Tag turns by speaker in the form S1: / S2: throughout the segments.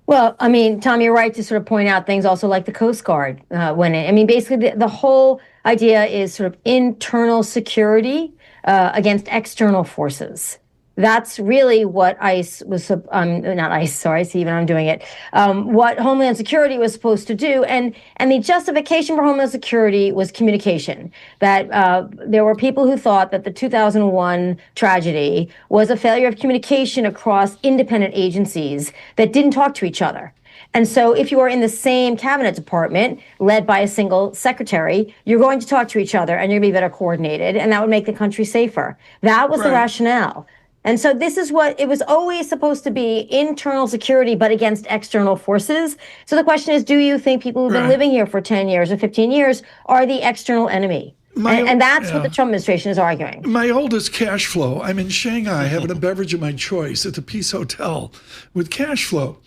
S1: Well, I mean, Tom, you're right to sort of point out things also like the Coast Guard I mean, basically, the whole idea is sort of internal security against external forces. That's really what ICE was, not ICE, sorry, see, even I'm doing it, what Homeland Security was supposed to do. And the justification for Homeland Security was communication, that there were people who thought that the 2001 tragedy was a failure of communication across independent agencies that didn't talk to each other. And so if you are in the same cabinet department led by a single secretary, you're going to talk to each other and you're going to be better coordinated, and that would make the country safer. That was the
S2: Right.
S1: rationale. And so this is what it was always supposed to be: internal security, but against external forces. So the question is, do you think people who've been
S2: Right.
S1: living here for 10 years or 15 years are the external enemy? And that's what the
S2: Yeah.
S1: Trump administration is arguing.
S2: My oldest cash flow. I'm in Shanghai having a beverage of my choice at the Peace Hotel with cash flow.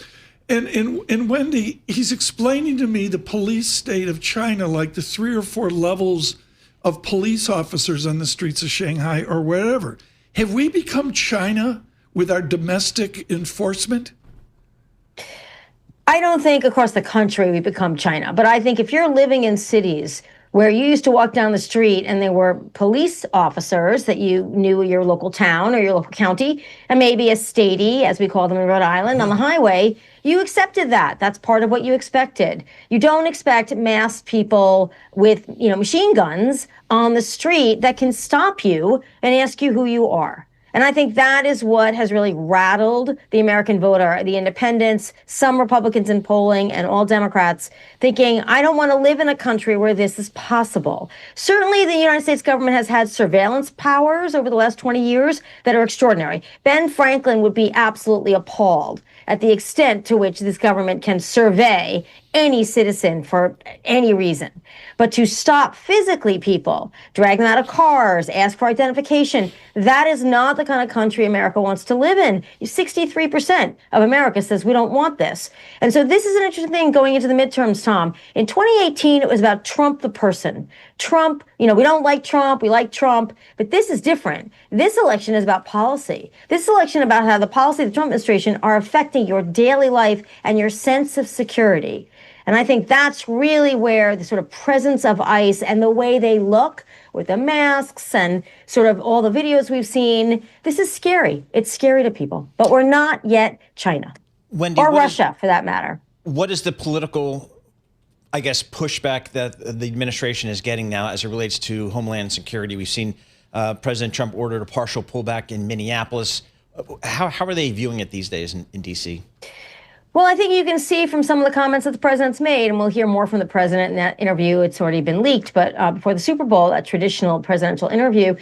S2: And Wendy, he's explaining to me the police state of China, like the 3 or 4 levels of police officers on the streets of Shanghai or wherever. Have we become China with our domestic enforcement?
S1: I don't think across the country we become China, but I think if you're living in cities where you used to walk down the street and there were police officers that you knew your local town or your local county, and maybe a statey, as we call them in Rhode Island, on the highway, you accepted that. That's part of what you expected. You don't expect masked people with, machine guns on the street that can stop you and ask you who you are. And I think that is what has really rattled the American voter, the independents, some Republicans in polling, and all Democrats thinking, I don't want to live in a country where this is possible. Certainly, the United States government has had surveillance powers over the last 20 years that are extraordinary. Ben Franklin would be absolutely appalled at the extent to which this government can survey any citizen for any reason. But to stop physically people, drag them out of cars, ask for identification, that is not the kind of country America wants to live in. 63% of America says we don't want this. And so this is an interesting thing going into the midterms, Tom. In 2018, it was about Trump the person. Trump, we don't like Trump, we like Trump, but this is different. This election is about policy. This election about how the policy of the Trump administration are affecting your daily life and your sense of security. And I think that's really where the sort of presence of ICE and the way they look with the masks and sort of all the videos we've seen, this is scary. It's scary to people. But we're not yet China.
S3: Wendy,
S1: or Russia, for that matter.
S3: What is the political, pushback that the administration is getting now as it relates to Homeland Security? We've seen President Trump ordered a partial pullback in Minneapolis. How are they viewing it these days in D.C.?
S1: Well, I think you can see from some of the comments that the president's made, and we'll hear more from the president in that interview. It's already been leaked, but before the Super Bowl, a traditional presidential interview.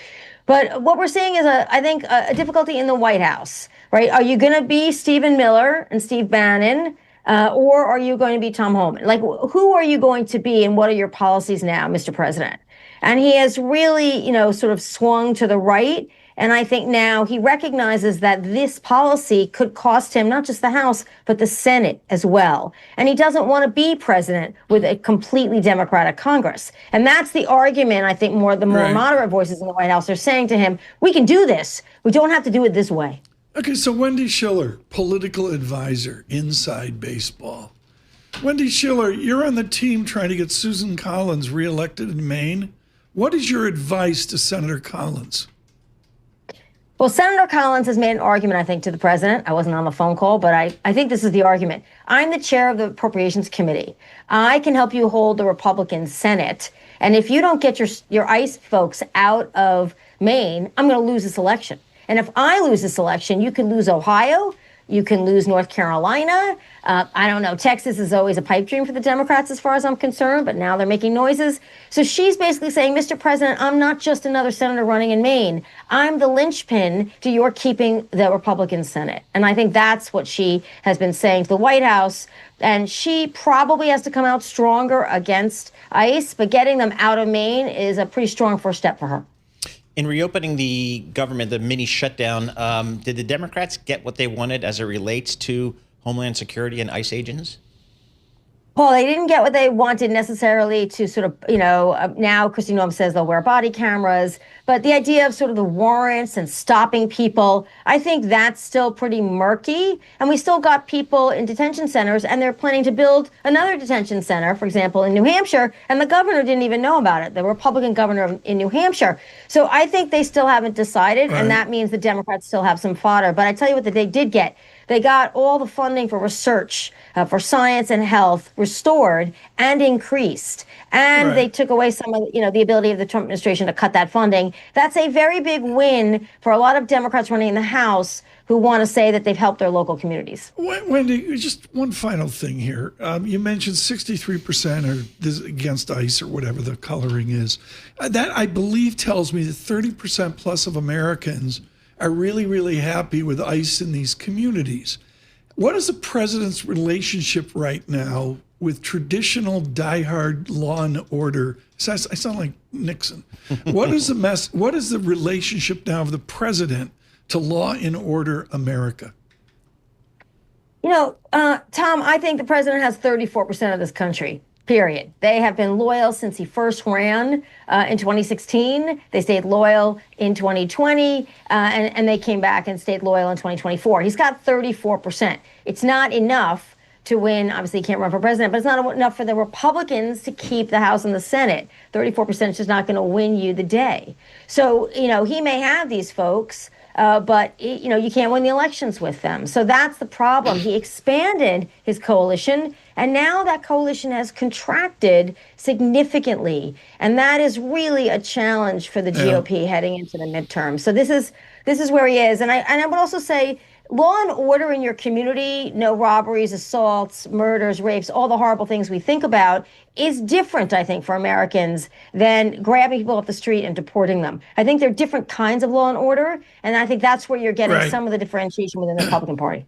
S1: But what we're seeing is, I think, a difficulty in the White House, right? Are you going to be Stephen Miller and Steve Bannon, or are you going to be Tom Homan? Like, who are you going to be, and what are your policies now, Mr. President? And he has really, sort of swung to the right. And I think now he recognizes that this policy could cost him not just the House, but the Senate as well. And he doesn't want to be president with a completely Democratic Congress. And that's the argument, I think, the more
S2: Right.
S1: moderate voices in the White House are saying to him, we can do this. We don't have to do it this way.
S2: Okay, so Wendy Schiller, political advisor, inside baseball. Wendy Schiller, you're on the team trying to get Susan Collins reelected in Maine. What is your advice to Senator Collins?
S1: Well, Senator Collins has made an argument, I think, to the president. I wasn't on the phone call, but I think this is the argument. I'm the chair of the Appropriations Committee. I can help you hold the Republican Senate. And if you don't get your ICE folks out of Maine, I'm going to lose this election. And if I lose this election, you can lose Ohio. You can lose North Carolina. I don't know. Texas is always a pipe dream for the Democrats as far as I'm concerned, but now they're making noises. So she's basically saying, Mr. President, I'm not just another senator running in Maine. I'm the linchpin to your keeping the Republican Senate. And I think that's what she has been saying to the White House. And she probably has to come out stronger against ICE, but getting them out of Maine is a pretty strong first step for her.
S3: In reopening the government, the mini shutdown, did the Democrats get what they wanted as it relates to Homeland Security and ICE agents?
S1: Paul, they didn't get what they wanted necessarily to sort of, now Kristi Noem says they'll wear body cameras, but the idea of sort of the warrants and stopping people, I think that's still pretty murky. And we still got people in detention centers, and they're planning to build another detention center, for example, in New Hampshire, and the governor didn't even know about it, the Republican governor in New Hampshire. So I think they still haven't decided, and that means the Democrats still have some fodder. But I tell you what, that they did get. They got all the funding for research, for science and health restored and increased. And they took away some of, the ability of the Trump administration to cut that funding. That's a very big win for a lot of Democrats running in the House who want to say that they've helped their local communities.
S2: Wendy, just one final thing here. You mentioned 63% are against ICE or whatever the coloring is. That, I believe, tells me that 30% plus of Americans are really, really happy with ICE in these communities. What is the president's relationship right now with traditional diehard law and order? I sound like Nixon. What is the relationship now of the president to law and order America?
S1: Tom, I think the president has 34% of this country. Period. They have been loyal since he first ran in 2016. They stayed loyal in 2020, and they came back and stayed loyal in 2024. He's got 34%. It's not enough to win. Obviously, he can't run for president, but it's not enough for the Republicans to keep the House and the Senate. 34% is just not going to win you the day. So, he may have these folks, but you can't win the elections with them. So that's the problem. He expanded his coalition, and now that coalition has contracted significantly. And that is really a challenge for the GOP heading into the midterm. So this is where he is. And I would also say law and order in your community, no robberies, assaults, murders, rapes, all the horrible things we think about, is different, I think, for Americans than grabbing people off the street and deporting them. I think there are different kinds of law and order, and I think that's where you're getting some of the differentiation within the Republican Party.